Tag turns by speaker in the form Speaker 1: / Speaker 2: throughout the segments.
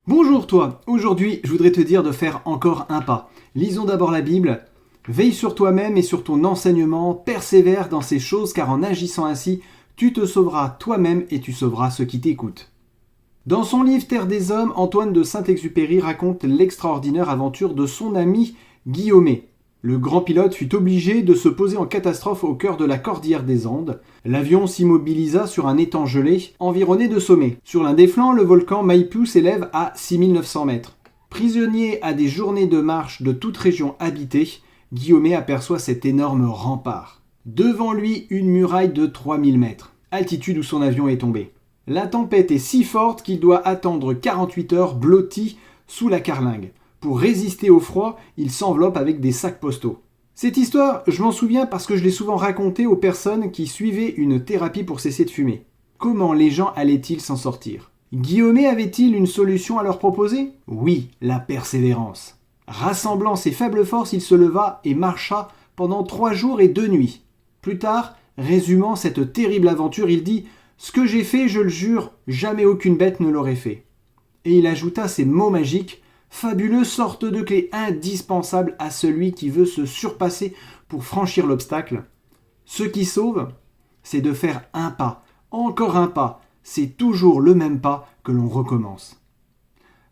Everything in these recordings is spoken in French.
Speaker 1: Bonjour toi, aujourd'hui je voudrais te dire de faire encore un pas. Lisons d'abord la Bible, veille sur toi-même et sur ton enseignement, persévère dans ces choses car en agissant ainsi, tu te sauveras toi-même et tu sauveras ceux qui t'écoutent. Dans son livre Terre des Hommes, Antoine de Saint-Exupéry raconte l'extraordinaire aventure de son ami Guillaume. Le grand pilote fut obligé de se poser en catastrophe au cœur de la cordillère des Andes. L'avion s'immobilisa sur un étang gelé, environné de sommets. Sur l'un des flancs, le volcan Maipú s'élève à 6900 mètres. Prisonnier à des journées de marche de toute région habitée, Guillaume aperçoit cet énorme rempart. Devant lui, une muraille de 3000 mètres, altitude où son avion est tombé. La tempête est si forte qu'il doit attendre 48 heures blotti sous la carlingue. Pour résister au froid, il s'enveloppe avec des sacs postaux. Cette histoire, je m'en souviens parce que je l'ai souvent racontée aux personnes qui suivaient une thérapie pour cesser de fumer. Comment les gens allaient-ils s'en sortir? Guillaume avait-il une solution à leur proposer? Oui, la persévérance. Rassemblant ses faibles forces, il se leva et marcha pendant 3 jours et 2 nuits. Plus tard, résumant cette terrible aventure, il dit « Ce que j'ai fait, je le jure, jamais aucune bête ne l'aurait fait. » Et il ajouta ces mots magiques: fabuleuse sorte de clé indispensable à celui qui veut se surpasser pour franchir l'obstacle. Ce qui sauve, c'est de faire un pas, encore un pas. C'est toujours le même pas que l'on recommence.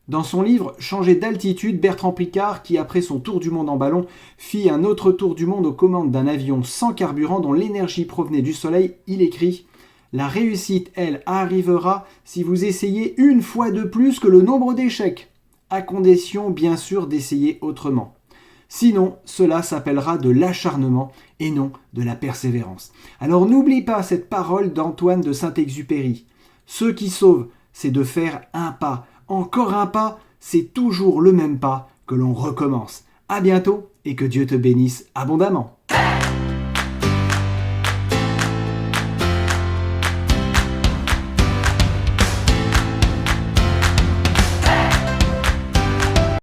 Speaker 1: Dans son livre Changer d'altitude, Bertrand Piccard, qui après son tour du monde en ballon, fit un autre tour du monde aux commandes d'un avion sans carburant dont l'énergie provenait du soleil, il écrit « La réussite, elle, arrivera si vous essayez une fois de plus que le nombre d'échecs. À condition bien sûr d'essayer autrement. Sinon, cela s'appellera de l'acharnement et non de la persévérance. » Alors n'oublie pas cette parole d'Antoine de Saint-Exupéry. Ce qui sauve, c'est de faire un pas. Encore un pas, c'est toujours le même pas que l'on recommence. À bientôt et que Dieu te bénisse abondamment.